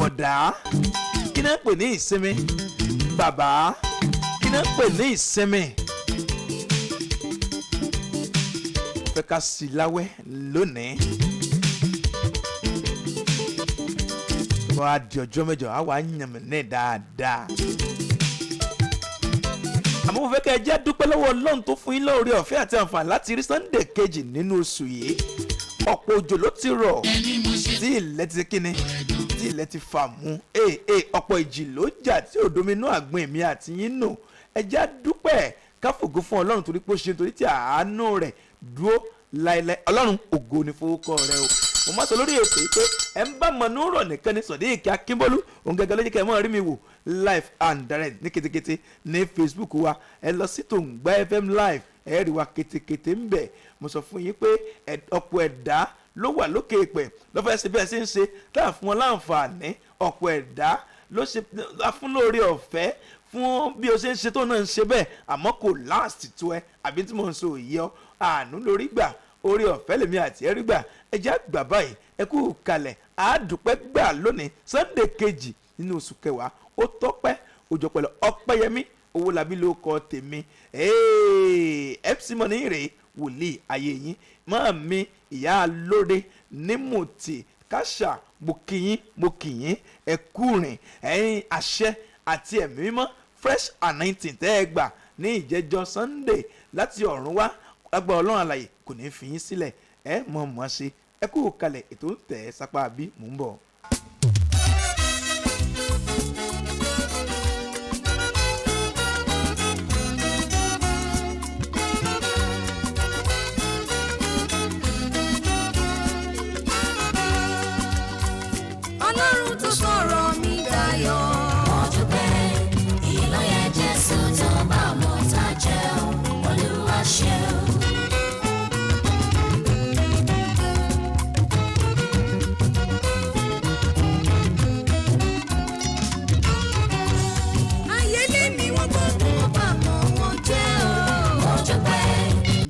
bọ̀dá kí náà pè ní ìsinmi, bàbá kí náà pè ní ìsinmi. Fẹ́ ká sí láwẹ́ lónìí. Wọ́n á di ọjọ́ mẹ́jọ á wà yànmínẹ́ dáadáa. Àmọ́ mo fẹ́ kẹ́ ẹ jẹ́ dúpẹ́ lọ́wọ́ Ọlọ́run tó fún yín lóore ọ̀fẹ́ àti àǹfààní láti rí Sunday kejì nínú oṣù yìí. Ọ̀pọ̀ òjò ló ti rọ̀ tí ilẹ̀ ti kíni tí ilẹ̀ ti fà mú. Ọ̀pọ̀ ìjì ló jà tí ò dominú àgbọn èmi àti yín nù. Ẹ jẹ́ dúpẹ́ ká fògo fún Ọlọ́run torí pé ó ṣe nítorí tí àánú rẹ̀ dúró láéláé. Ọlọ́run ògo ni forúkọ rẹ̀ o. Mo máa sọ lórí ètò yìí pé ẹ ń bá mọ̀nú rọ̀ nìkan ní Sodiq Akínbólú òun gẹ́gẹ́ ló jẹ́ kẹ́ ẹ mọ̀ rí mi wò live and direct ní ketekete ní Facebook wa. Ẹ lọ sí Tòǹgbà FM live ẹ rí wa ketekete ń bẹ̀. Mo sọ fún yín pé ọ̀pọ̀ ẹ̀dá ló wà lókè ìpẹ̀ lọ́fẹ́ ṣe bẹ́ẹ̀ ṣe ń ṣe táà fún wọn láǹfààní. Ọ̀pọ̀ ẹ̀dá ló ṣe fún lóore ọ̀fẹ́ fún bí o ṣe ń ṣe tó náà ń ṣe bẹ́ẹ̀ àmọ́ kò last tó ẹ àbí tí mo ń sọ òye ọ àánú lórí gbà orí ọ̀fẹ́ lèmi àti ẹ̀rí gbà ẹjẹ́ àgbà báyìí ẹ kú kalẹ̀ àádùpẹ́ gbà lónìí Sunday kejì nínú oṣù kẹwàá ó tọ́pẹ́ òjò pẹ̀lú Ọpẹ́yẹmí Owólabí ló kọ tèmi MC Money rèé wòlíì ayé yín máa mi ìyá lóore ní mùtì káṣà mo kì yín ẹ kú rìn ẹ̀yin àṣẹ àti ẹ̀mí mímọ́ fresh anointing tẹ́ ẹ gbà ní ìjẹjọ́ Sunday láti ọ̀run wá agbára Ọlọ́run àlàyé kò ní fi yín sílẹ̀ ẹ mọ̀ ṣe ẹ kú kalẹ̀ ètò ń tẹ̀ ẹ́ sápá bí mò ń bọ̀. Ọlọ́run tó sọ̀rọ̀ mi dayọ̀. Ọjọ́ pẹ́ ìlọ́yẹ Jésù tó bá mọ̀ tá jẹun Olúwa ṣeun.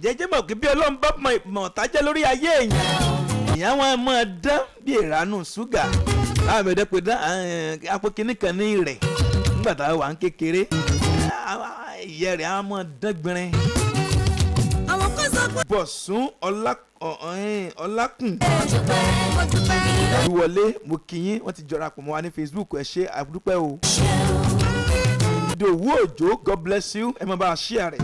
Jẹ́jẹ́ mọ̀ kí bí Ọlọ́run bá mọ̀ tájẹ́ lórí ayé èèyàn ìyá wọn máa dán bí ìranù ṣúgà láwọn ẹ̀mẹ́dẹ́ pé dán apò kínní kan ní rẹ̀ nígbà tá a wà ń kékeré ìyẹ́ rẹ̀ á máa dán gbìnrín. Àwọn kan sọ pé. Bọ̀sún Ọlákùn ìwọlé mo kí yín wọ́n ti jọra pọ̀ mọ́ wa ní Facebook ẹ ṣé àdúpẹ́ o. Ìdòwú Òjó God bless you ẹ máa bá a share rẹ̀.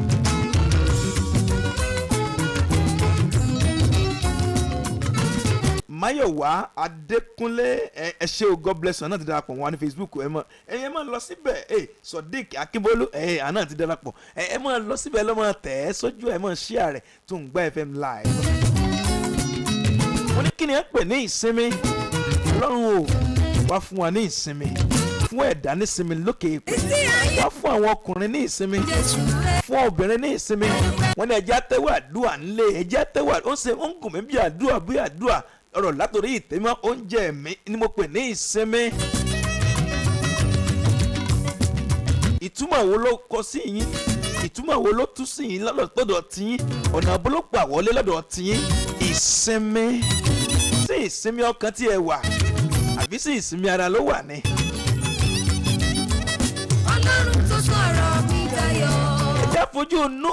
Máyọ̀wá Adékúnlé ẹ ṣé o God bless you náà ti darapọ̀ wọn ní Facebook ẹ máa lọ síbẹ̀ Sodiq Akínbólú àná ti darapọ̀ ẹ máa lọ síbẹ̀ ẹ lọ́ máa tẹ̀ ẹ́ sójú ẹ máa share rẹ̀ Tòǹgbà FM live. Wọ́n ní kí ni ẹ pè ní ìsinmi Ọlọ́run o wá fún wa ní ìsinmi fún ẹ̀dá ní ìsinmi lókè ìpè wá fún àwọn ọkùnrin ní ìsinmi fún obìnrin ní ìsinmi. Wọ́n ní ẹjẹ́ àtẹ́wọ́ àdúrà ńlẹ̀ ẹjẹ́ àtẹ́wọ́ ó ń gùn mí bí àdúrà ọ̀rọ̀ látòrí ìtẹ́mọ́ oúnjẹ mi ni mo pè ní ìsinmi. Ìtumọ̀ wo ló kọ sí yín ìtumọ̀ wo ló tú sí yín lọ́dọ̀ tiyín ọ̀nà àbólópọ̀ àwọlé lọ́dọ̀ tiyín ìsinmi sí ìsinmi ọkàn tí ẹ wà àbí sí ìsinmi ara ló wà ní. Ọlọ́run tó sọ̀rọ̀ mi dayọ̀.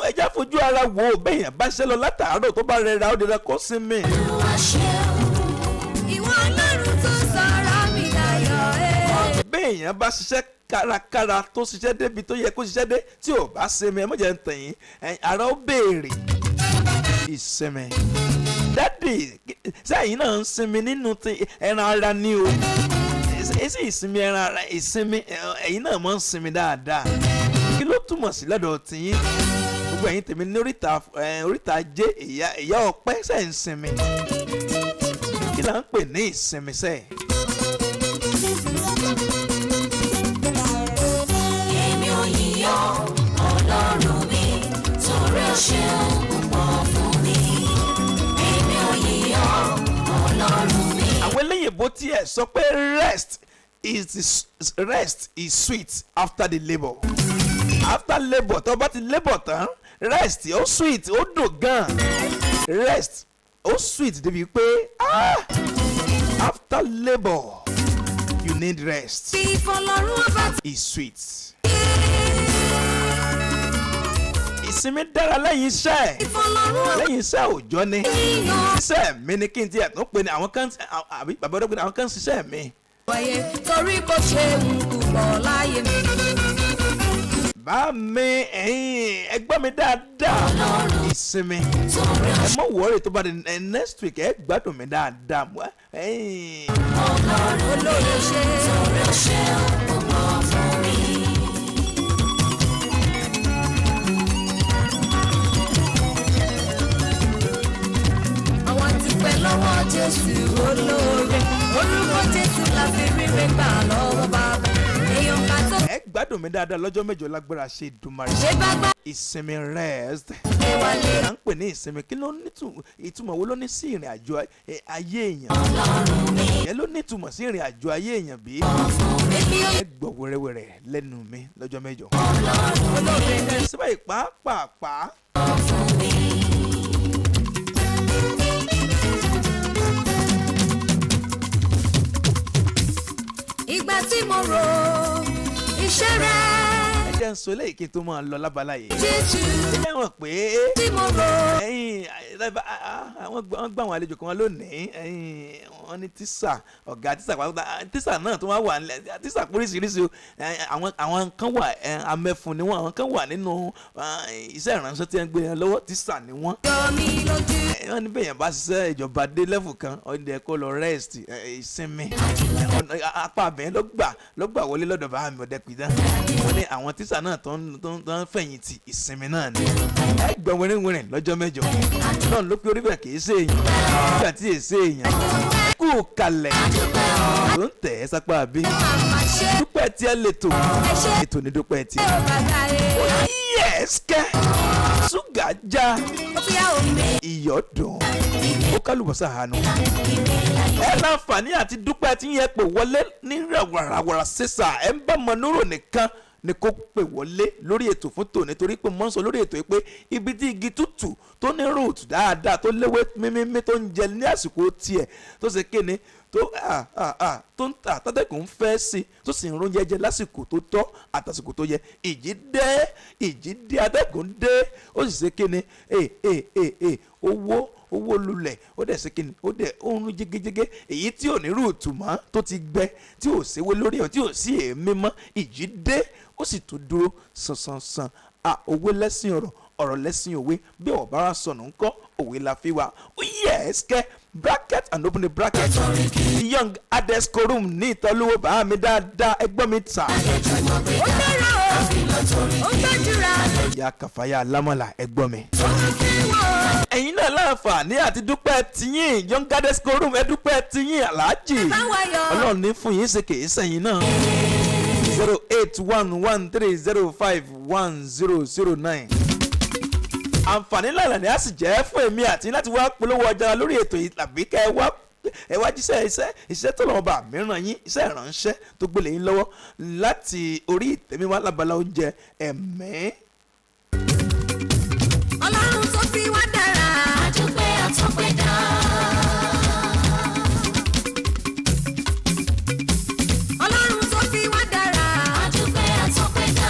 ẹjá fojú ara wo bẹ́yàn bá ṣẹ́ lọ látàárọ̀ tó bá rẹra ó dẹrẹ kó sinmi. Olúwa ṣeun. Ìwọ Ọlọ́run tó sọ̀rọ̀ mi dayọ̀. Bẹ́yàn bá ṣiṣẹ́ kárakára tó ṣiṣẹ́ débi tó yẹ kó ṣiṣẹ́ dé tí ò bá sinmi ẹ mọ̀jẹ̀ ń tàn yín ara ó béèrè ìsinmi. Dádì sẹ́yìn náà ń sinmi nínú ẹran ara ní o èsì ìsinmi ẹran ara ìsinmi ẹ̀yin náà máa ń sinmi dáadáa kí ló túmọ̀ sí lọ́dọ̀ tiyín gbogbo ẹ̀yin tèmi ní oríta ajé ìyá ọpẹ́ sẹ́ ń sinmi kí là ń pè ní ìsinmi sẹ́. Èmi ò yíyọ Ọlọ́run mi torí ó ṣeun púpọ̀ fún mi. Èmi ò yíyọ Ọlọ́run mi. Àwọn eléyìnbó tiẹ̀ sọ pé rest is sweet after the labour. After labour tó bá ti labour tán rest ó sweet ó dùn gan rest ó sweet débi pé after labour You need rest. tí fọlọ́run ọba It's sweet. Ìsinmi dára lẹ́yìn iṣẹ́. tí fọlọ́run ọba Lẹ́yìn iṣẹ́ òòjọ́ ni. yíyan. Iṣẹ́ mi ni kí n tiẹ̀ tó pe ni àwọn kan àbí bàbá ọdọ́ pe ni àwọn kan ń ṣiṣẹ́ mi. wáyé torí kò ṣe ń púpọ̀ láyé mi. Bá mi ẹ̀yin ẹgbọ́n mi dáadáa. Ìsinmi. Ẹ mọ̀ wọ́ọ̀rì tó bá di next week ẹ gbádùn mi dáadáa. olóore ṣe torí ó ṣe púpọ̀ fún mi. àwọn ti pẹ́ lọ́wọ́ Jésù olóore orúkọ Jésù la fi ríre gbà lọ́wọ́ bàbá èèyàn ká tó Ẹ gbádùn mi dáadáa lọ́jọ́ mẹ́jọ lágbára ṣe Èdùmàrè. ṣe bá gbà Ìsinmi rest. ṣe wálé. À ń pè ní ìsinmi kí ló ní ìtumọ̀ wo ló ní sí ìrìn àjò ayé èèyàn? Ìyẹn ló ní ìtumọ̀ sí ìrìn àjò ayé èèyàn bí? Ẹ gbọ́ wẹ́rẹ́wẹ́rẹ́ lẹ́nu mi lọ́jọ́ mẹ́jọ. Síbẹ̀ ìpápàpá. ìgbà tí mo rò iṣẹ́ rẹ̀ Ẹ jẹ́ ń sọ eléyìí kí n tó máa lọ lábala yìí. Jésù Ẹ mọ̀ pé tí mo rò ẹ̀yin wọ́n gbà àwọn àlejò kan wá lónìí wọ́n ní tíṣà ọ̀gá tíṣà pàápàá tíṣà náà tó wà nílẹ̀ tíṣà póríṣiríṣi àwọn kan wà amẹ́fun ni wọ́n àwọn kan wà nínú iṣẹ́ ìránṣẹ́ tí wọ́n gbé yẹn lọ́wọ́ tíṣà ni wọ́n. jọ mi lójú. Wọ́n ní bẹ́ẹ̀ yẹn bá ṣiṣẹ́ ìjọba dé lẹ́fù kan ọ̀dẹ̀ kó lọ rest ìsinmi apá abẹ́yẹn ló gbà wọlé lọ́dọ̀ bá mi ọ̀dẹ̀ pìdá wọ́n ní àwọn tíṣà náà tó ń fẹ̀yìntì ìsinmi náà ni ẹ gbọ́ wẹ́rẹ́wẹ́rẹ́ lọ́jọ́ mẹ́jọ náà ló pé orí bẹ́ẹ̀ kì í ṣe èèyàn nígbà tí èsè èèyàn kú kalẹ̀ ló ń tẹ̀ ẹ́ sápá bí dúpẹ́ tí ẹ lè tò ètò ní dúpẹ́ tí ẹ. Yes kẹ́ ṣúgà já iyọ̀ dùn ó kálùbọ́sà hànú. Ẹ láǹfààní àti dúpẹ́ tí yẹn pè wọlé ní ràwàràwàrà ṣẹṣà ẹ ń bá mọ nírò nìkan ni kó pè wọlé lórí ètò fún tòní torí pé mọ́ ń sọ lórí ètò yìí pé ibi tí igi tútù tó ní roots dáadáa tó léwé mímímí tó ń jẹ ní àsìkò tiẹ̀ tó ṣe kéne tó ń tà tátẹ́kùn ń fẹ́ sí tó sì ń rún jẹjẹ lásìkò tó tọ́ àtàsìkò tó yẹ ìjì dé atẹ́kùn dé ó sì ṣe kéne owó lulẹ̀ ó dẹ̀ ṣe kíni ó dẹ̀ oorun jégéjégé èyí tí ò ní rúùtù mọ́ tó ti gbẹ tí ò séwé lórí ẹ̀ tí ò sí èémí mọ́ ìjì dé ó sì tún dúró sànsànsàn òwe lẹ́sìn ọ̀rọ̀ lẹ́sìn òwe bí ọ̀bá wa sọnù ńkọ́ òwe la fi wá ó yẹ ẹ̀ẹ́sìkẹ́ bracket and open the bracket young adeskorum ní ìtọ́lówó bá mi dáadáa ẹgbọ́n mi tà. ó dára ó gbàdúrà. ìyá kàfáyà lámọ́là ẹgbọ́n mi. wọ́n ẹ̀yin náà láǹfààní àti dúpẹ́ tiyín young adeskorum ẹ dúpẹ́ tiyín aláàjì ọlọ́run ní fún yín ṣe kìí sẹ́yìn náà 08113051009 àǹfààní lànà ni a sì jẹ́ fún èmi àti láti wá polówó ọjà lórí ètò yìí tàbí kẹ́ ẹ wá jíṣẹ́ iṣẹ́ tó lọ́wọ́ bá mìíràn yín iṣẹ́ ìránṣẹ́ tó gbélé yín lọ́wọ́ láti orí ìtẹ̀míwá lábala oúnjẹ ẹ̀mí. ọlọ́run tó fi wá dára. àdúpẹ́ àtọ́pẹ́ dá. ọlọ́run tó fi wá dára. àdúpẹ́ àtọ́pẹ́ dá.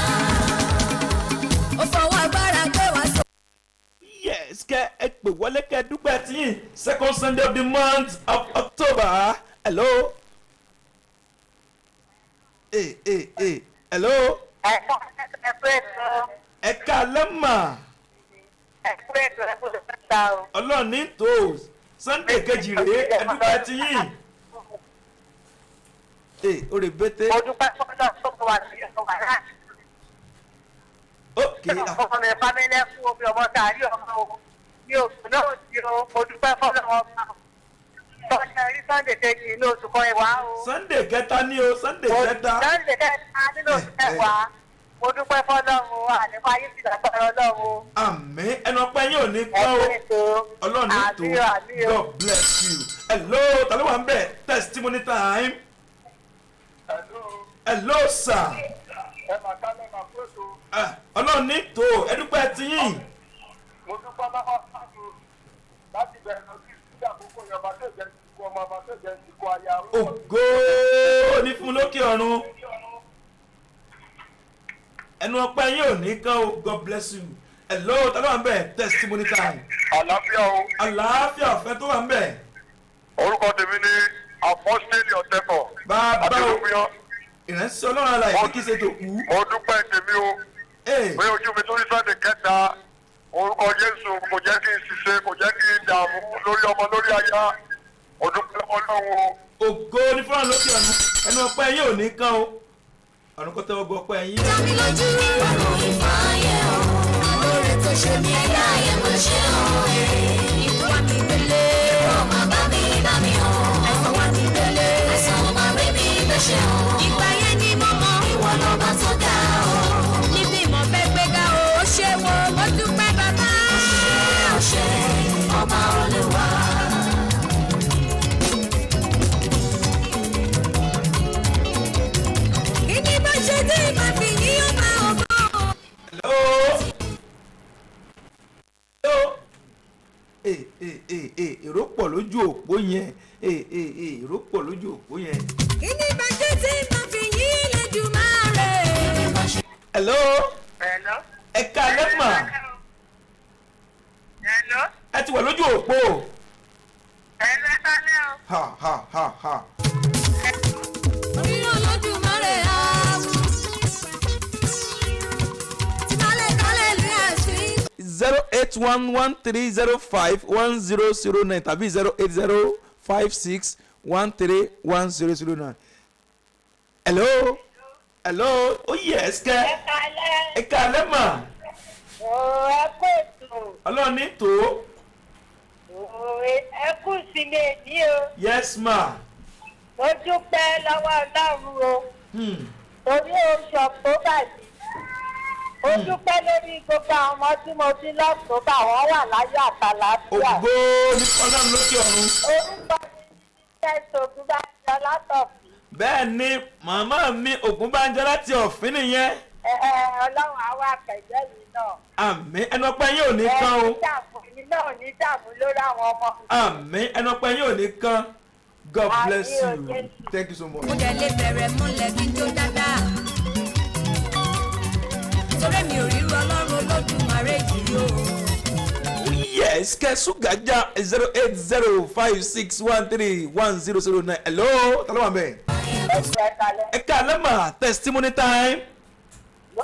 ó fọwọ́ agbára gbé wá sọ. Yes, kẹ́ ẹ pè wọlé kẹ́ dúpẹ́ tí second Sunday of the month of October. Hello. Hello. Ẹ ká lẹ́mà. Ọlọ́run ní tó Sunday kejì rèé ẹ dúpẹ́ tí yín. O rè bété. Mo dúpẹ́ fọ́nà tó mọ wá sí ọmọ rẹ̀. Ok. Ọmọ mi fámílì fún omi ọmọ tààrí ọmọ o. Mi ò sùn náà sí o, mo dúpẹ́ fọ́nà ọmọ. Tọ́jà rí Sunday kejì inú oṣù kan ẹ̀wá o. Sunday kẹta ní o Sunday kẹta. Sunday kẹta nínú oṣù ẹ̀wá. Mo dúpẹ́ fọ́nà o, àlẹ́kọ̀ ayé ti dàgbára ọlọ́run. Àmín ẹnu ọpẹ́ yín ò ní gbọ́ o. Ọlọ́run ní tó God bless you. Hello, ta ló wà ń bẹ̀? Testimony time. Hello sir. Ọlọ́run ní tó ẹdúpẹ́ tí yín. Mo dúpẹ́ lọ́wọ́ láti bẹ̀rẹ̀ lọ sí ìdílé àkókò yọba tó jẹ́ ìsìnkú ọmọ ọba tó jẹ́ ìsìnkú aya. Ògo ní fún lókè ọ̀run ẹnu ọpẹ́ yín ò ní kán o. God bless you. Hello, ta ló wà ń bẹ̀? Testimony time. àlàáfíà o. Àlàáfíà ọ̀fẹ́ tó wà ń bẹ̀. orúkọ tèmi ni apọ́sítélì ọ̀tẹ́kọ̀. Bàbá o adéwòmíọ́. ìránṣẹ́ ọlọ́run àlàyé tí kì í ṣe tó kú. mo dúpẹ́ tèmi o. pé ojú mi tó ní Sunday kẹta orúkọ Jésù kò jẹ́ kí n ṣiṣẹ́ kò jẹ́ kí n dààmú lórí ọmọ lórí aya. mo dúpẹ́ Ọlọ́run o. Ògo ní fúnra lókè ọ̀run ẹnu ọpẹ́ yín ò ní kán o. ọ̀run kò tẹ́wọ́ gbọ́ ọpẹ́ yín. Dami lójú ọ̀rọ̀ ìfàyè o. Lórí tó ṣe mí ẹ̀yà ayé mo ṣe o. Ikú wa mi gbélé. Ọmọ bá mi dá mi o. Ẹ̀sán wa mi gbélé. Ẹ̀sán ọmọ rí mi gbèsè o. Ìgbà yẹn ni mo mọ. Ìwọ lọ́ba tó ga o. Níbi ìmọ̀ fẹ́ gbéga o. Ó ṣe wo mo dúpẹ́ bàbá. Ó ṣe ọba Olúwa. Kíni bá ṣe dé ìmọ̀ fi ní ọba ọba. Hello. Hello. Èrò pọ̀ lójú òpó yẹn. Èrò pọ̀ lójú òpó yẹn. Kíni bá ṣe tí ìmọ̀ fi ní Elédùmarè. Hello. Hello. Ẹ káalẹ́ mà. Hello. Ẹ ti wà lójú òpó. Hello, ẹ kálẹ́ o. Ha. Oríran Olódùmarè àwù. Tí máa lè kálẹ̀ lé ẹ̀sìn. 08113051009 tàbí 08056131009. Hello. Oh yes kẹ́. Kálẹ́. Ẹ káalẹ́ mà. Ẹ kú ètò. Ọlọ́run ní tó. Ẹ kú sílé ní o. Yes ma. Mo dúpẹ́ lọ́wọ́ Ọlọ́run o. Torí oṣù Ọ̀któbà yìí. Mo dúpẹ́ lórí gbogbo àwọn ọmọ tí mo fi lọ́któbà wọ́n wà láyọ̀ àtàlàáfíà. Ògo ní Ọlọ́run lókè ọ̀run. Orúkọ mi ní Jésù Ògúnbánjọ látọ̀fì. Bẹ́ẹ̀ ni màmá mi Ògúnbánjọ láti ọ̀fìn nìyẹn. Ọlọ́run á wà pẹ̀lú ẹ̀yin náà. Àmín ẹnu ọpẹ́ yín ò ní kán o. Èmi náà ò ní dààmú lórí àwọn ọmọ. Àmín ẹnu ọpẹ́ yín ò ní kán. God bless you. Thank you so much. Mo dẹ̀ lè bẹ̀rẹ̀ múlẹ̀ kí n tó dáadáa. Torí mi ò ríru Ọlọ́run Olódùmarè yìí o. Yes, Kẹ́sùgájà 08056131009. Hello, ta ló wà ńbẹ̀? Ẹ káalẹ́ mà, testimony time. Mo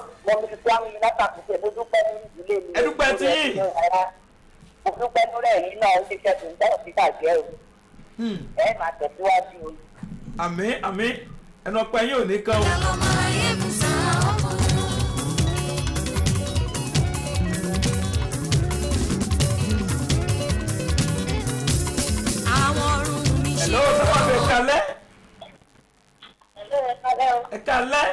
ti fi àwọn yìí látàkùn mo dúpẹ́ ní ìdílé mi. Ẹ dúpẹ́ tí yín. Mo dúpẹ́ lórí ẹ̀yìn náà ó ṣe kẹ́sùn dáhùn sí bàjẹ́ o. Ẹ máa tẹ̀síwájú o. Àmín ẹnu ọpẹ́ yín ò ní kán o. Ọlọ́mọ ayé kù sá ọkọ̀. Àwọn ọ̀run mi ṣe. Hello, ta ló wà ńbẹ̀? Ẹ káalẹ́. Ẹ kálẹ́ o. Ẹ káalẹ́.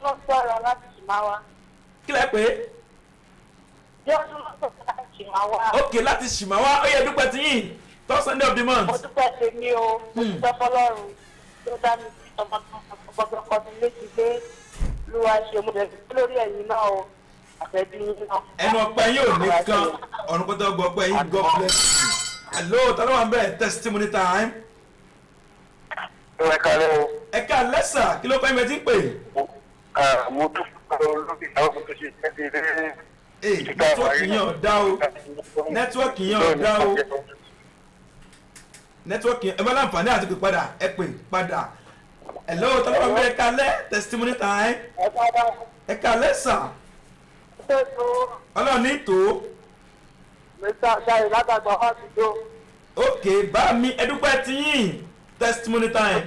Wọ́n sọ̀rọ̀ láti Ṣìmáwá. Kí lẹ pé? Bí ọdún lọ́sọ̀ láti Ṣìmáwá. Ok, láti Ṣìmáwá, ó yẹ dúpẹ́ tí yín. Third Sunday of the month. Mo dúpẹ́ tèmi o. Mo dúpẹ́ fọlọ́run tó dá mi sí ọmọdé mi létí pé Olúwa ṣe mo dẹ̀ dúpẹ́ lórí ẹ̀yin náà o. Àfẹ́bí yín náà. Ẹnu ọpẹ́ yín ò ní kán. Ọ̀run kó tó gbọ́ ọpẹ́ yín. God bless you. Hello, ta ló wà ńbẹ̀? Testimony time. ẹ kálẹ́ o. Ẹ káalẹ́ sà, kí ló pẹ́ mi ti ń pè? mo dúpẹ́ lórí àwọn tó ṣe jẹ́ Nẹ́tíwọ́ọ̀kì yẹn ò dá o. Nẹ́tíwọ́ọ̀kì yẹn ò dá o. Nẹ́tíwọ́ọ̀kì yẹn ẹ má láǹfààní àti pè padà ẹ pè padà. Hello, ta ló wà ńbẹ̀? Ẹ káalẹ́ testimony time. Ẹ káalẹ́ sà. Ọlọ́run ní tó. Mr. Ṣayé látàgbà hospital. Ok, bá mi ẹ dúpẹ́ tí yín. Testimony time.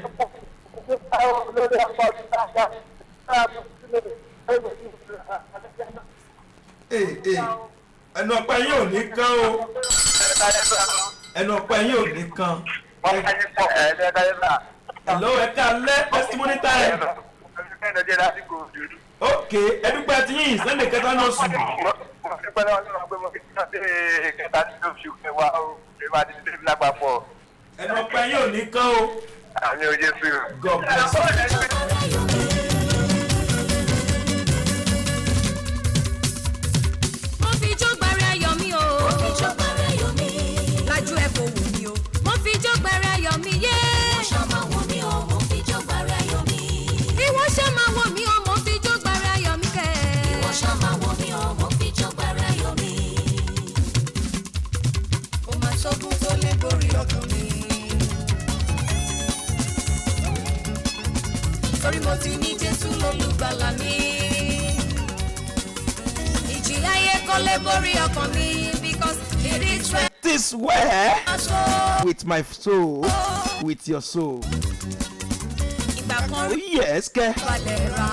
Lórí ọkọ̀ ìtajà. Ẹnu ọpẹ́ yín ò ní kán o. Ẹnu ọpẹ́ yín ò ní kán. Hello, ẹ káalẹ́ testimony time. Ok, ẹ dúpẹ́ tí yín Sunday kẹta náà sùn. Ẹnu ọpẹ́ yín ò ní kán o. Àmì òye sí o. God bless you. Mo fi jó gbẹrẹ ayọ̀ mi o. Mo fi jó gbẹrẹ ayọ̀ mi. Lájú ẹ kò wù mí o. Mo fi jó gbẹrẹ ayọ̀ mi yé. Mo ṣàmà wù mí o. Mo fi jó torí mo ti ní Jésù lólùgbàlà mi. Ìjì ayé kò lè borí ọkàn mi because it is well. This way with my soul, with your soul. Ìgbà kan Oh rí yes, ke. balẹ̀ ra.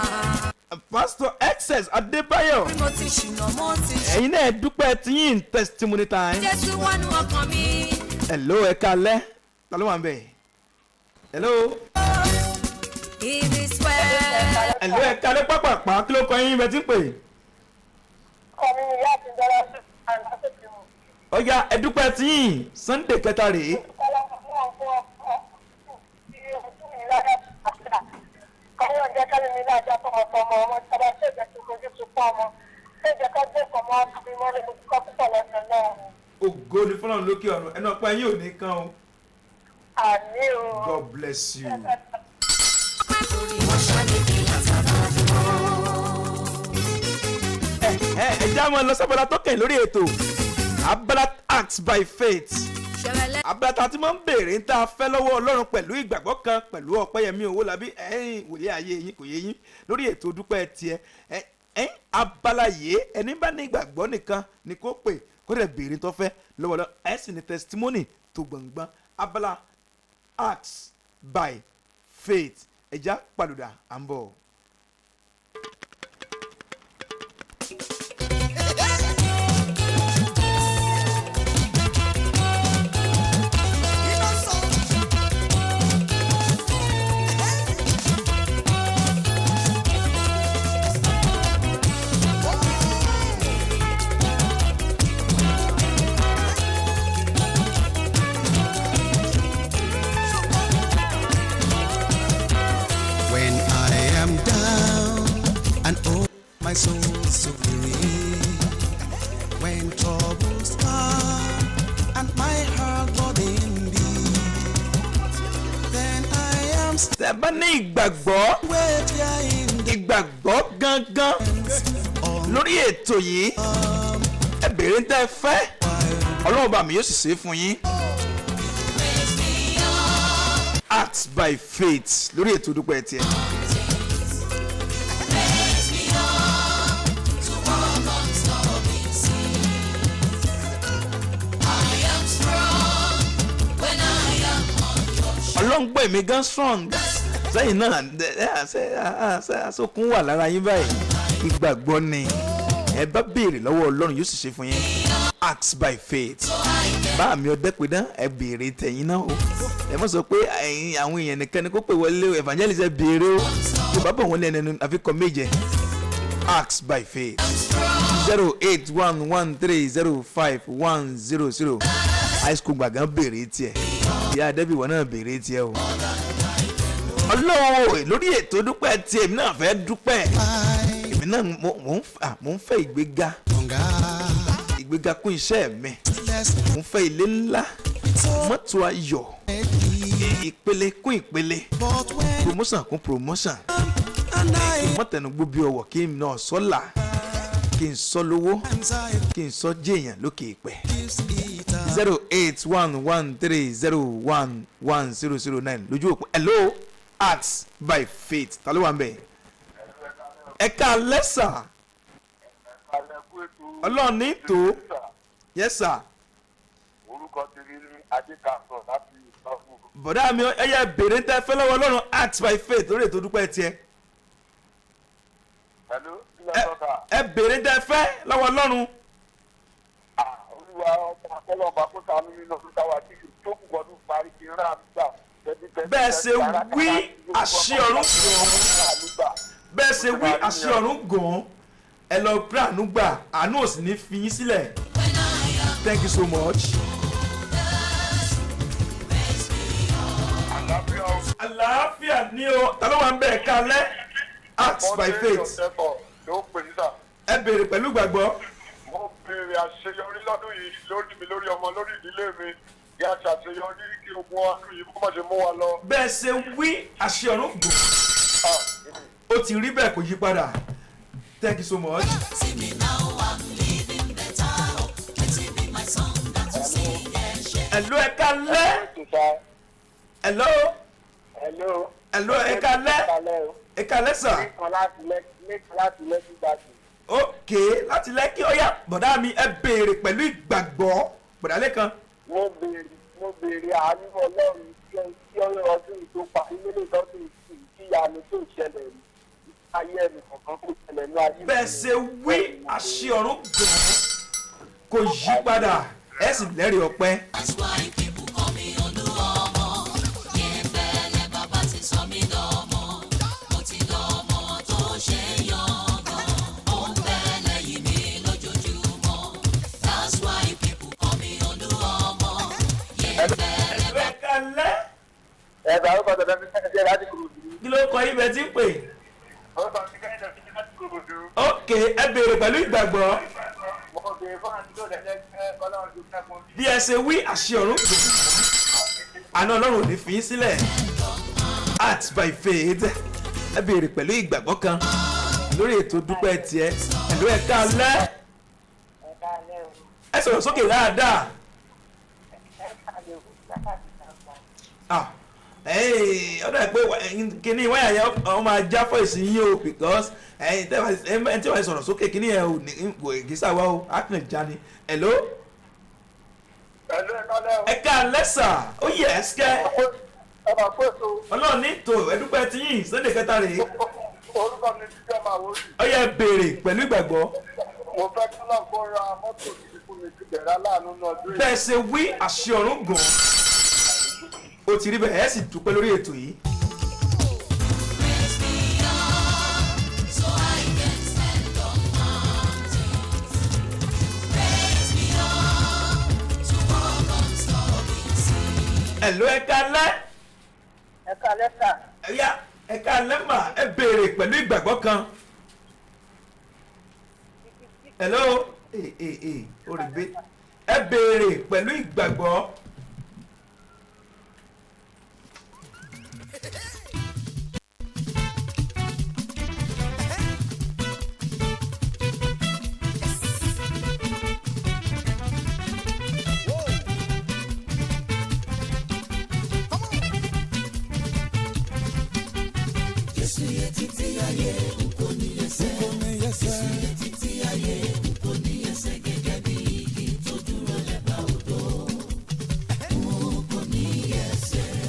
Pastor Excess Adébáyọ̀. Bí mo ti ṣìnà mo ti ṣe. Ẹ̀yin náà dúpẹ́ tí yín testimony time. Jésù wọnú ọkàn mi. Hello, ẹ káalẹ́. Ta ló wà ń bẹ̀? Hello. It is well. Hello, ẹ káalẹ́ pápápá. Kí ló kọ yín bẹ́ẹ̀ tí ń pè? Ọmọ mi ìyá àti ìjọba sí àlàáfíà mu. Ọya ẹ dúpẹ́ tí yín Sunday kẹta rèé. Káyọ̀ jẹ́ ká lè ní lájà fún ọmọ ọmọ tí a bá ṣe ìgbẹ́ tó kojú tó pọ̀ ọmọ. Ṣé ìjẹ́ ká gbé ọkọ̀ mọ́ àbí wọ́n lè kọ́ púpọ̀ lọ́sẹ̀ náà? Ògo ni fọlọ́run lókè ọ̀run. Ẹnu ọpẹ́ yín ò ní kán o. Àmì o. God bless you. Ẹ já mọ́ lọ sábàlá tó kẹ̀ lórí ètò. Abala acts by faith. Ṣẹ̀rẹ̀lẹ̀. Abala tá a ti máa ń béèrè ń tá a fẹ́ lọ́wọ́ Ọlọ́run pẹ̀lú ìgbàgbọ́ kan pẹ̀lú Ọpẹ́yẹmí Owólabí ẹ̀yìn wòlé ayé yín kò yé yín lórí ètò dúpẹ́ tiẹ̀ abala yìí ẹni bá ní ìgbàgbọ́ nìkan ni kó pè kó dẹ̀ béèrè tó fẹ́ lọ́wọ́ Ọlọ́run ẹ̀ sì ní testimony tó gbọ̀ngbọ́n abala acts by faith ẹ̀já pàdùdà à ń bọ̀. When I am down and oh my soul so weary, when troubles come and my heart burden be, then I am Tẹ́ bá ní ìgbàgbọ́ waiting ìgbàgbọ́ gangan lórí ètò yìí ẹ béèrè ń tẹ́ fẹ́ Ọlọ́run bá mi yóò sì ṣe é fún yín. Acts by faith lórí ètò dúpẹ́ tiẹ̀. Ọlọ́run gbọ́ èmi gan strong sẹ́yìn náà àsokùn wà lára yín báyìí ìgbàgbọ́ ni ẹ bá béèrè lọ́wọ́ Ọlọ́run yóò sì ṣe fún yín. Acts by faith bá mi ọdẹ pé dán ẹ béèrè tẹ̀yìn náà o ẹ mọ̀ sọ pé àwọn èèyàn nìkan ni kó pè wọlé evangelist ẹ béèrè o yóò bá bọ̀ wọ́n lẹ́nu àfikọ́ méje. Acts by faith 08113051000 high school gbàgán béèrè tiẹ̀ ìyá adébíwọ̀ náà béèrè tiẹ̀ o. Ọlọ́run lórí ètò dúpẹ́ tiẹ̀ èmi náà fẹ́ dúpẹ́ èmi náà mò ń fẹ́ ìgbéga kún iṣẹ́ mi mò ń fẹ́ ilé ńlá mọ́tò ayọ̀ ìpele kún ìpele promotion kún promotion mọ́tẹ̀nugbó bí ọwọ́ kí n náà sọ́là kí n sọ lówó kí n sọ jẹ́yàn lókè ìpẹ́ 08113011009 lójú òpó hello Acts by faith ta ló wà ń bẹ̀ ẹ ká lẹ́sà Ọlọ́run ní tó yes sir. Orúkọ tèmi ní Adékàsọ̀ láti ìsọ́fún. Bọ̀dá mi ẹyẹ béèrè ń tẹ́ fẹ́ lọ́wọ́ Ọlọ́run Acts by faith lórí ètò dúpẹ́ tiẹ̀. Hello, ilé ọ̀sọ́ta. Ẹ béèrè ń tẹ́ fẹ́ lọ́wọ́ Ọlọ́run. Olúwa ọmọ akọ́lọ́ọ̀bá kó ta mí nínú ọdún táwa tí tó kù gbọdún parí kí n rà nígbà. Bẹ́ẹ̀ ṣe wí àṣẹ ọ̀run gàn. Bẹ́ẹ̀ ṣe wí àṣẹ ọ̀run gàn. Ẹ lọ pé àánú gbà àánú ò sì ní fi yín sílẹ̀. Thank you so much. Àlàáfíà ni o. Ta ló wà ń bẹ̀ kalẹ̀? Acts by faith. Ẹ béèrè pẹ̀lú ìgbàgbọ́. Mo béèrè àṣeyọrí lọ́dún yìí lórí mi lórí ọmọ lórí ìdílé mi. Kí a ṣàṣeyọrí kí ogun ọdún yìí kó má ṣe mú wa lọ. Bẹ́ẹ̀ ṣe wí àṣẹ ọ̀run gàn. Ó ti rí bẹ́ẹ̀ kò yí padà. Thank you so much. Hello ẹ kalẹ̀. Hello. Hello. Hello, ẹ káalẹ́ sà. Ok, láti Lẹ́kí ọ̀yà bọ̀dá mi ẹ béèrè pẹ̀lú ìgbàgbọ́ bọ̀dá lẹ́kan. Mo béèrè àánú Ọlọ́run tí ọdún tó parí nílé lọ́dún tí ìyanu tó ṣẹlẹ̀ ayé ẹnì kọ̀ọ̀kan kò ṣẹlẹ̀ ní ayé. Bẹ́ẹ̀ ṣe wí àṣẹ ọ̀run gan-an kò yí padà ẹ sì lẹ́rìí ọpẹ́. That's why people call me Olúọmọ. Yẹ́nbẹ́lẹ́ bàbá ti sọ mí lọ́mọ. Mo ti lọ́mọ tó ṣe yangàn. Ó ń bẹ́lẹ̀ yìí mi lójoojúmọ́. That's why people call me Olúọmọ. Yẹ́nbẹ́lẹ́ Ẹ káalẹ́. Ẹ̀dá ó kọ́ tẹ̀lé fífẹ́ láti Kòròdú. Kí ló kọ ibẹ̀ tí ń pè? Ó kọ́ tẹ̀lé fífẹ́ láti Kòròdú. Ok, ẹ béèrè pẹ̀lú ìgbàgbọ́. Mo béèrè fún àti tó dẹ̀ Ọlọ́run tó fẹ́ fún mi. Bí ẹ ṣe wí àṣẹ ọ̀run àná Ọlọ́run ò ní fi yín sílẹ̀. Act by faith ẹ béèrè pẹ̀lú ìgbàgbọ́ kan lórí ètò dúpẹ́ tiẹ̀ ẹ̀lú ẹ káalẹ́. Ẹ sọ̀rọ̀ sókè dáadáa. Ọ̀dọ̀ ẹ̀ pé kíní wáyà yẹn wọ́n máa já fọ́ ìsìn yín o because ẹ̀yin tí wọ́n sọ̀rọ̀ sókè kíní yẹn ò ní ìgbésà wa o á kàn já ni. Hello. Ẹ káalẹ́ sà ó yẹ ẹ sikẹ́. Ọlọ́run ní tò ẹdúpẹ́ tí yín Sunday kẹta rèé. Orúkọ mi ti jẹ́ màá wọ́ọ̀lù. Ó yẹ béèrè pẹ̀lú ìgbàgbọ́. Mo fẹ́ kí náà kó ra mọ́tò tí fún mi ti bẹ̀rẹ̀ aláàánú náà dúró. Bẹ́ẹ̀ ṣe wí àṣẹ ọ̀run gan. Ó ti rí bẹ́ẹ̀ ẹ sì dúpẹ́ lórí ètò yìí. raise me up so I can stand on mountains. Raise me up to walk on stormy seas. Hello ẹ káalẹ́. Ẹ káalẹ́ sà. Ẹ káalẹ́ mà ẹ béèrè pẹ̀lú ìgbàgbọ́ kan. Hello. Orìgbé ẹ béèrè pẹ̀lú ìgbàgbọ́.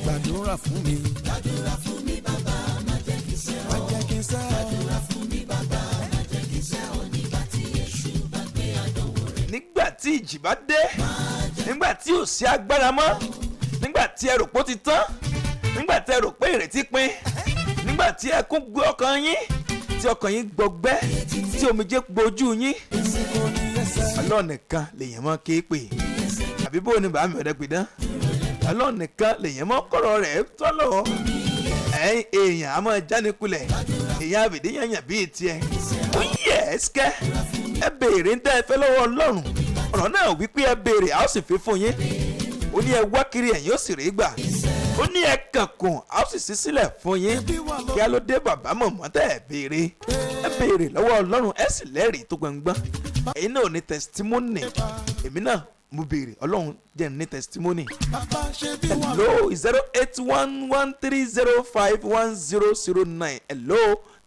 Gbàdúrà fún mi. Gbàdúrà fún mi bàbá má jẹ́ kí sẹ́ ọ́. Má jẹ́ kí sẹ́ ọ́. Gbàdúrà fún mi bàbá má jẹ́ kí sẹ́ ọ́ nígbà tí èṣù bá gbé àdánwò rẹ̀. Nígbà tí ìjì bá dé, nígbà tí ò sí agbára mọ́, nígbà tí ẹ rò pé ó ti tán, nígbà tí ẹ rò pé ìrètí pin, nígbà tí ẹkún gbé ọkàn yín, tí ọkàn yín gbọgbẹ́, tí omijé gbojú yín. Ọlọ́run nìkan lèèyàn mọ́ ké pè. Àbí bó ni bàá mi ọ̀dẹ́ pè dán? Ọlọ́run nìkan lèèyàn mọ́ kọ́rọ̀ rẹ̀ tọ́lọ̀. Ẹ̀yin èèyàn á máa jánikulẹ̀, èèyàn àbìdí yànyàn bíi tiẹ̀. Ó yẹ ẹ́ sikẹ́, ẹ béèrè ń tẹ́ ẹ fẹ́ lọ́wọ́ Ọlọ́run. Ọ̀rọ̀ náà wípé ẹ béèrè a ó sì fi fún yín. Ó ní ẹ wá kiri ẹ̀yin ó sì rí gbà. Ó ní ẹ kànkùn a ó sì ṣí sílẹ̀ fún yín. Kí á ló dé bàbá mọ̀mọ́ tẹ́ ẹ béèrè. Ẹ béèrè lọ́wọ́ Ọlọ́run ẹ sì lẹ́rìí tó gbọ̀ngbọ́n. Ẹ̀yin náà ní testimony. Èmi náà mo béèrè Ọlọ́run jẹ́ ní testimony. Hello 08113051009. Hello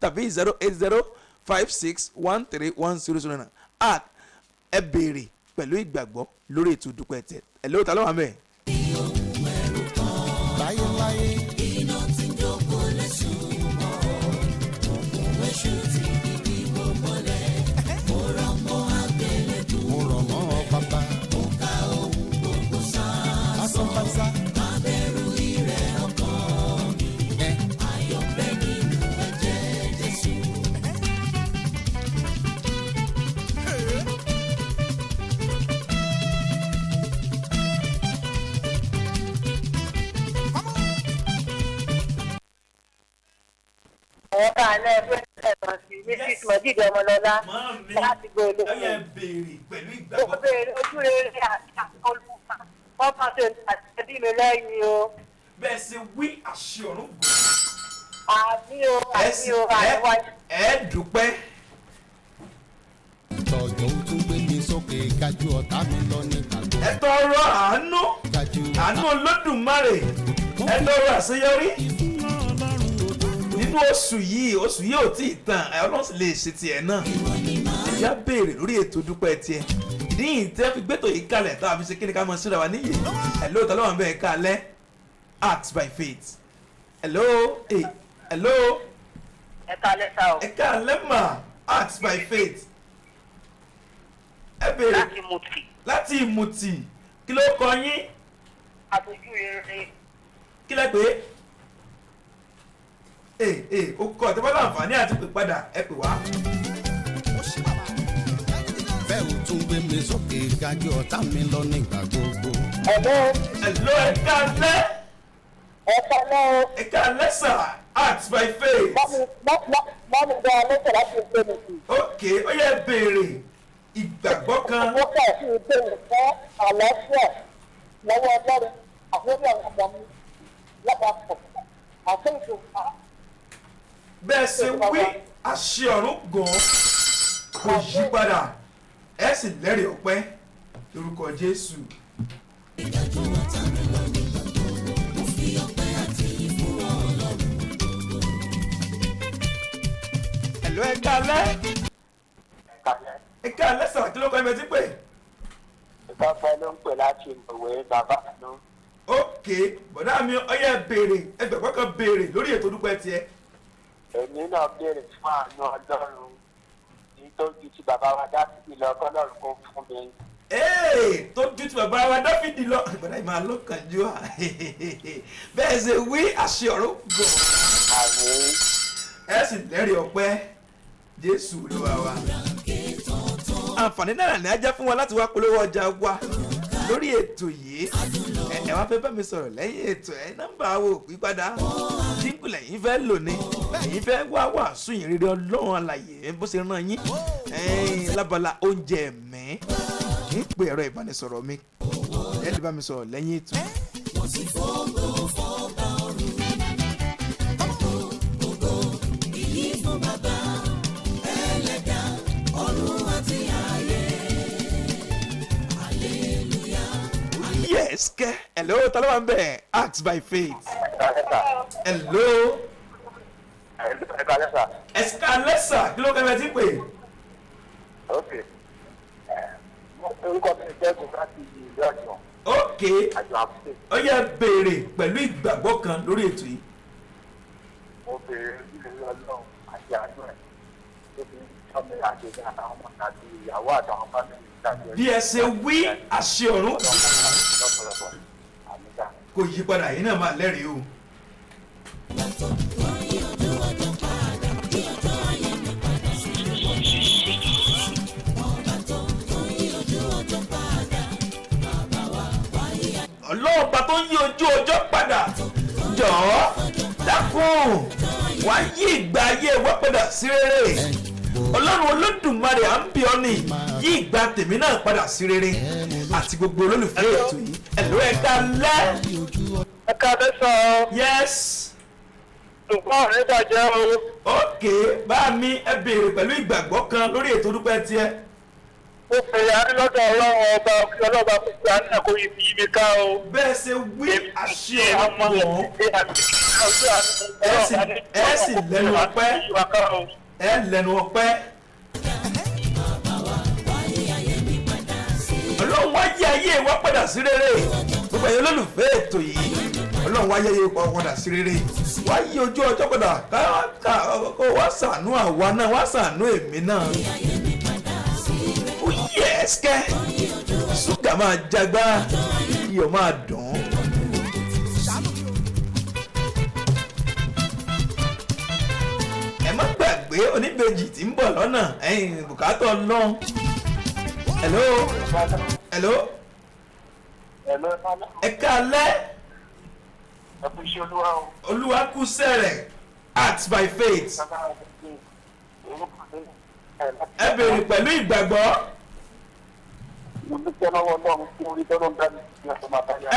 tàbí 08056131009. Ẹ béèrè pẹ̀lú ìgbàgbọ́ lórí ètò ìdúpẹ́ tẹ̀. Hello ta ló wà mẹ́. Láyé láyé. Iná tí ń jókòó lẹ́sùn mọ́, oṣù tí bíbí mo mọ́lẹ̀, mo rọ̀ mọ́ àgbélébùú. Mo rọ̀ mọ́ bàbá. Mo ka ohun gbogbo sàn. Asọ́pàṣá. Má bẹ̀rù ìrẹ̀ ọkàn mi, ayọ̀ ń bẹ nínú ẹ̀jẹ̀ Jésù. Ẹ káalẹ́ ẹ̀kan sí Mrs. Mojide Ọmọlọ́lá láti gbé olóògbé. Ẹ béèrè pẹ̀lú Mo ìgbàgbọ́. béèrè ojú rere àti àkọlùfà. Wọ́n máa ṣe àtẹ̀bí mi lẹ́yìn o. Bẹ́ẹ̀ ṣe wí àṣẹ ọ̀run gùn. Àmì o, àmì o, àìwájú. Ẹ dúpẹ́. Tọ̀jọ́ ó tún gbé mi sókè gájú ọ̀tá mi lọ ní gbàgbọ́. Ẹ tọrọ àánú. Gájú Àánú Olódùmarè. Ẹ tọrọ àṣeyọrí. ìfúnná Ọlọ́run nínú oṣù yìí ò tí ì tàn ọlọ́run sì lè ṣe tiẹ̀ náà ìyá béèrè lórí ètò dúpẹ́ tiẹ̀ ní ìtẹ́ fi gbẹ́tò yìí kalẹ̀ tá a fi ṣe kí ni ká mọ síra wa níyì hello ta ló wà ń bẹ̀ kalẹ̀ Acts by Faith hello hello ẹ kalẹ̀ sá o. ẹ kalẹ̀ mà Acts by Faith ẹ béèrè láti ìmùtì kí ló kọ yín àtòjú rere. kí lẹ pé o kọ tí wọ́n láǹfààní àti pè padà ẹ pè wá. Fẹ́ ò tún gbé mi sókè gájú ọ̀tá mi lọ nígbà gbogbo. hello ẹ kalẹ̀ ẹ kalẹ̀ sà Acts by Faith. mọ́mí gba lẹ́sẹ̀ láti ṣe nìkú. ok ó yẹ béèrè ìgbàgbọ́ kan. mo fẹ́ sí ìbéèrè fún àlàáfíà lọ́wọ́ ọlọ́run àfẹ́rí àwọn ọmọ mi lápapọ̀ àfẹ́yìntò pa. bẹ́ẹ̀ ṣe wí àṣẹ ọ̀run gan kò yí padà ẹ sì lẹ́rìí ọpẹ́ lórúkọ Jésù. ẹ̀lú ẹ kálẹ́ ẹ kálẹ́ sọ̀rọ̀ kí ló kọ́ ẹ bẹ́ẹ̀ tí pé. ìtọ́fẹ́ ló ń pè láti ìwé bàbá àánú. ok bọ̀dá mi ọyẹ béèrè ẹgbẹ̀gbọ́n kan béèrè lórí ètò dúpẹ́ tiẹ̀. èmi náà béèrè fún àánú ọlọ́run ní tó ju ti bàbá wa Dáfídì lọ kọ́lọ́run kó fún mi. tó ju ti bàbá wa Dáfídì lọ bọ̀dá yìí máa ló kàn jù à bẹ́ẹ̀ ṣe wí àṣẹ ọ̀run gan. àmín. ẹ sì lẹ́rìí ọpẹ́ Jésù Olúwa wa. àǹfààní náírà ní ajá fún wa láti wá polówó ọjà wa lórí ètò yìí ẹ wá fẹ́ bá mi sọ̀rọ̀ lẹ́yìn ètò ẹ nọ́mbà wo pípadà jíǹkù lẹ́yìn fẹ́ lò ní ẹ̀yin fẹ́ wá wàásù yìí rere Ọlọ́run alààyè bó ṣe rán yín lábala oúnjẹ ẹ̀mí kì í pe ẹ̀rọ ìbánisọ̀rọ̀ mi ẹ lè bá mi sọ̀rọ̀ lẹ́yìn ètò. Yes, hello, ta ló wà ń bẹ̀? Acts by Faith. Hello. Ẹ̀sìkàlẹ́sà kí ló kẹ́ bẹ́ẹ̀ tí pè? ok orúkọ mi jẹ́ gòkàtì ìlú ọ̀jọ̀. ok ó yẹ béèrè pẹ̀lú ìgbàgbọ́ kan lórí ètò yìí. mo béèrè ìrírí ọlọ́run àti àánú ẹ̀ tó fi sọ́mi àjèjì àtàwọn ọmọ àti ìyàwó àtàwọn fámìlì ìdájọ́. bí ẹ ṣe wí àṣẹ ọ̀run kò yí padà yìí náà máa lẹ́rìí o. ọlọ́ọ̀pá tó ń yí ojú ọjọ́ padà jọ̀ọ́ dákun wá yí ìgbà ayé wa padà sí rere ọlọ́run olódùmarè à ń bí ọ ní yí ìgbà tèmi náà padà sí rere àti gbogbo olólùfẹ́ ètò yìí ẹ̀lú ẹ̀ka lẹ́. ẹ̀ka tẹ̀sán. yes. ṣùgbọ́n rẹ̀ bàjẹ́ o. ok bá mi ẹ béèrè pẹ̀lú ìgbàgbọ́ kan lórí ètò dúpẹ́ tiẹ̀. mo fèrè àrílọ́dọ̀ ọlọ́run ọba ọlọ́ba kúkú àná kò yí mi ká o. bẹ́ẹ̀ ṣe wí àṣẹ ọ̀pọ̀ ẹ sì lẹ́nu ọpẹ́ ẹ lẹ́nu ọpẹ́. ọlọ́run wá yí ayé wa padà sí rere gbogbo ẹ̀yin olólùfẹ́ ètò yìí ọlọ́run wá yí ayé wa padà sí rere wá yí ojú ọjọ́ padà kó wá ṣàánú àwa náà wá ṣàánú èmi náà. yes kẹ́ ṣúgà máa jagbá iyọ̀ máa dùn. ẹ má gbàgbé oníbejì tí ń bọ̀ lọ́nà ẹ̀yìn bùkátà ọlọ́run. hello hello ẹ káalẹ́ olúwa kú sẹ́rẹ̀ Acts by Faith ẹ béèrè pẹ̀lú ìgbàgbọ́.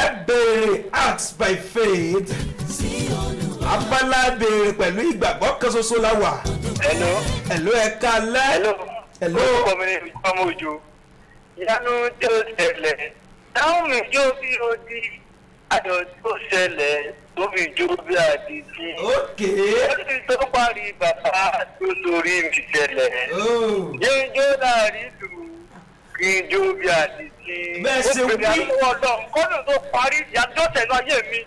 ẹ béèrè Acts by Faith abala béèrè pẹ̀lú ìgbàgbọ́ kan ṣoṣo la wà. hello ẹ káalẹ́. hello orúkọ mi ni ìjọba òjò ìyanu tí ó ṣẹlẹ̀ táwọn mi jó bí odi ayọ̀ tí ó ṣẹlẹ̀ tó mi jó bí àdìsí. ok. ó sì tó parí bàbá tó torí mi ṣẹlẹ̀. Yéńjó láàrin ìlú kí n jó bí àdìsí. Bẹ́ẹ̀ ṣe wí. Ó pèrè àtúwọ̀ ọlọ́run kọ́nù tó parí ìyàtọ̀ tẹ̀lé ayé mi.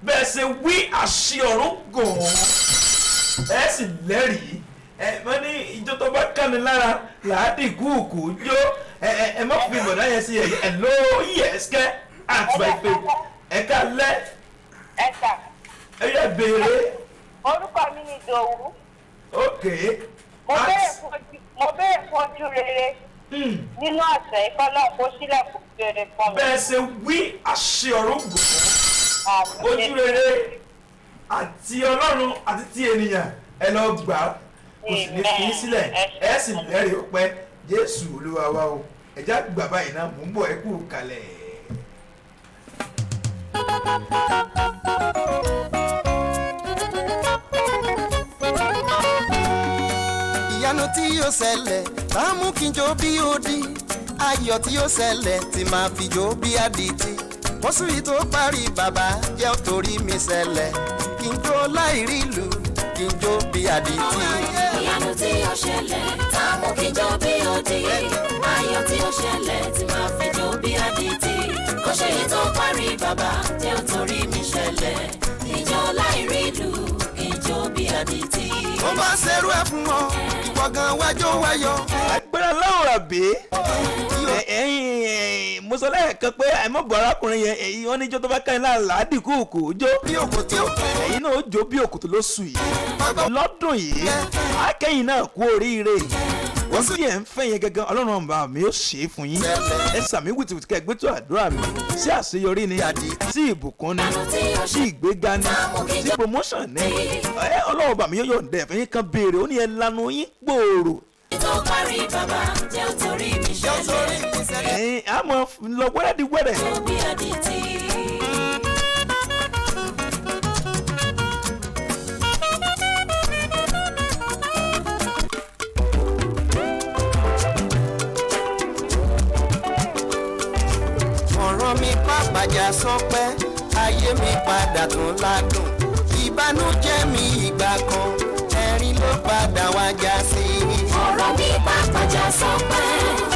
Bẹ́ẹ̀ ṣe wí àṣì ọ̀run gùn ẹ sì lẹ́rìí wọ́n ní ìjọ tó bá kàní lára làádì kúùkù jó ẹ má fi bọ̀dá yẹn sí ẹ̀ ló yẹ̀ẹ́sìkẹ́ at my faith ká lẹ́ ẹ̀ka. ẹ yẹ béèrè. Orúkọ mi ni Ìdòwú. ok. Mo béèrè fún ojú rere nínú àṣẹ ìkọlọ́ kó sílẹ̀kùn rere fún mi. Bẹ́ẹ̀ ṣe wí àṣì ọ̀run gùn ojú rere àti Ọlọ́run àti ti ènìyàn ẹ lọ gbà kò sì ní fi sílẹ̀ ẹ sì lẹ́rìí ọpẹ́ Jésù Olúwa wa o ẹ̀já gbà báyìí náà mò ń bọ̀ ẹ kú kalẹ̀. ìyanu tí yóò ṣẹlẹ̀ máa mú kí n jó bí ó di ayọ̀ tí yóò ṣẹlẹ̀ tí máa fi jó bí àdìtì oṣù yìí tó parí bàbá jẹ́ torí mi ṣẹlẹ̀ kí n jó láì rí ìlú kí n jó bí àdìtì. ìyanu tí yóò ṣẹlẹ̀ tá a mú kí n jó bí ó di ayọ̀ tí yóò ṣẹlẹ̀ tí máa fi jó bí àdìtì oṣù yìí tó parí bàbá jẹ́ torí mi ṣẹlẹ̀ ìjọ láì rí ìlú ìjọ bí àdìtí. mo bá ṣerú ẹ fún ọ ìwọ gan wájọ wáyọ. agbára láwọn àbí mo sọ lẹ́ẹ̀kan pé àìmọ̀bọ̀ arákùnrin yẹn wọ́n níjọ́ tó bá ká iná làádì kúùkù jó bí òkòtò ẹ̀yin náà ó jó bí òkòtò lóṣù yìí lọ́dún yìí akẹ́yìn náà kú oríire wọ́n sì yẹn ń fẹ́ yẹn gẹ́gẹ́ Ọlọ́run ọba mi ó ṣe é fún yín ẹ sàmí wìtìwìtì kẹ́ ẹ gbé tó àdúrà mi sí àṣeyọrí ni sí ìbùkún ni sí ìgbéga ni sí promotion ni Ọlọ́run ọba mi yóò yọ̀ǹda ẹ̀fẹ́ yín kan béèrè ó ní ẹ lanu yín gbòòrò. tó parí bàbá jẹ́ torí mi ṣẹlẹ̀. àmọ́ lọ wẹ́rẹ́ di wẹ́rẹ́. jó bí àdìtí. ọ̀rọ̀ mi pàpàjà sọpẹ́ ayé mi padà tún ládùn ìbànújẹ́ mi ìgbà kan ẹ̀rín ló padà wá já sí. ọ̀rọ̀ mi pàpàjà sọpẹ́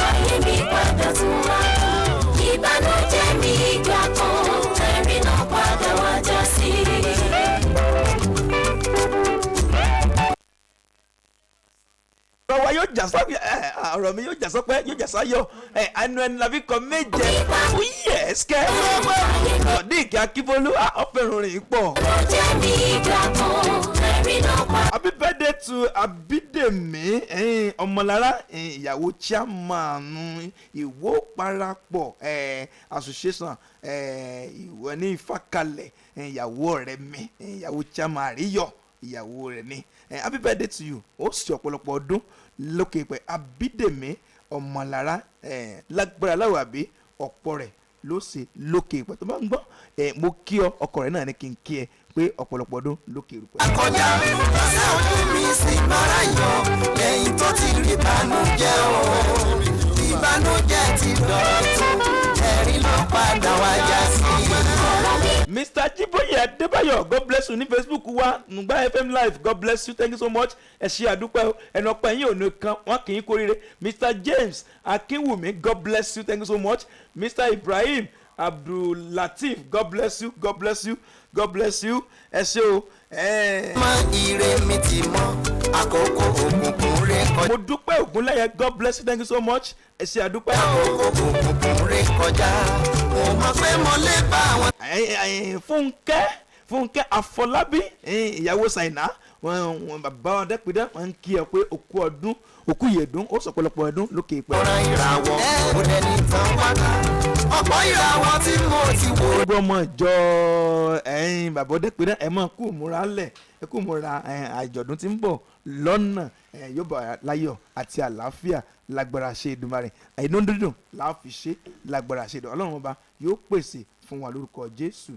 ayé mi padà tún ládùn ìbànújẹ́ mi ìgbà kan ẹ̀rín ló padà wá já sí. ọ̀rọ̀ wa yóò jà sọ́pẹ́ ọ̀rọ̀ mi yóò jà sọ́pẹ́ yóò jà sáyọ̀ ẹnu ẹni la fi kọ méje ó yẹ ẹsẹ̀ ọ̀dí ìkẹ́ akíbólú ọ̀fẹ́ràn rìn pọ̀. happy birthday to Abídèmí Ọmọlára ìyàwó chairman Ìwó Parapọ̀ association ìwọ ní Ìfàkàlẹ̀ ìyàwó ọ̀rẹ́ mi ìyàwó chairman Àríyọ̀ ìyàwó rẹ̀ ni happy birthday to you ó sì ọ̀pọ̀lọpọ̀ ọdún lókè pẹ̀ Abídèmí Ọmọlára lágbára láwọ̀ àbí ọ̀pọ̀ rẹ̀ ló ṣe lókè pẹ̀ tó bá ń gbọ́ mo kí ọ ọkọ rẹ̀ náà ní kí n kí ẹ pé ọ̀pọ̀lọpọ̀ ọdún lókè rúpẹ́. akọjá ṣe ojú mi sì bára yọ lẹ́yìn tó ti rí ìbànújẹ́ o ìbànújẹ́ ti dọ̀tun ẹ̀rín ló padà wá já sí. Mr. Jiboye Adébáyọ̀ God bless you ní Facebook wa Nùgbà FM live God bless you thank you so much ẹ ṣé àdúpẹ́ ẹnu ọpẹ́ yín ò ní kan wọn kì í kórìíre Mr. James Akínwùmí God bless you thank you so much Mr. Ibrahim Abdulateef God bless you God bless you God bless you ẹ ṣé o. mọ ire mi ti mọ àkókò òkùnkùn ré kọjá. mo dúpẹ́ Ògúnlẹ́yẹ God bless you thank you so much ẹ ṣé àdúpẹ́. àkókò òkùnkùn ré kọjá mo mọ̀ pé mo lè bá àwọn. Fúnkẹ́ Àfọlábí ìyàwó Ṣàìnà wọn bàbá wọn dẹ́pẹ́dẹ́ wọn ń kí ẹ pé òkú ọdún òkú ìyèdún ó sọ̀pọ̀lọpọ̀ ọdún lókè ìpẹ́. ọ̀rọ̀ ìràwọ̀ ó dẹni tán wákà ọ̀pọ̀ ìràwọ̀ tí mo ti wò. gbogbo ọmọ ìjọ bàbá dẹ́pẹ́dẹ́ ẹ máa kú múra lẹ̀ ẹ kú múra àjọ̀dún tí ń bọ̀ lọ́nà yóò bá láyọ̀ àti àlàáfíà lágbára ṣe Èdùmàrè inú dídùn láàfi ṣe lágbára ṣe Ọlọ́run ọba yóò pèsè fún wa lórúkọ Jésù.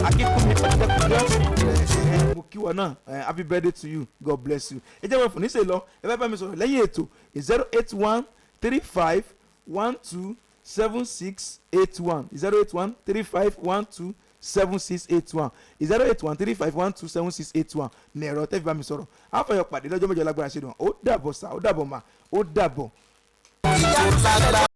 akínkùnmí pàtàkì mo kí wọn náà happy birthday to you God bless you ẹ jẹ́ wọn fún níṣẹ́ lọ ẹ bá bá mi sọ̀rọ̀ lẹ́yìn ètò 0813512 7681 081 3512 7681 081 3512 7681 ní ẹ̀rọ tẹ́fì bá mi sọ̀rọ̀ àfọyọ̀ pàdé lọ́jọ́ mẹ́jọ lágbára ṣe dùn ó dàbọ̀ sà ó dàbọ̀ mà ó dàbọ̀.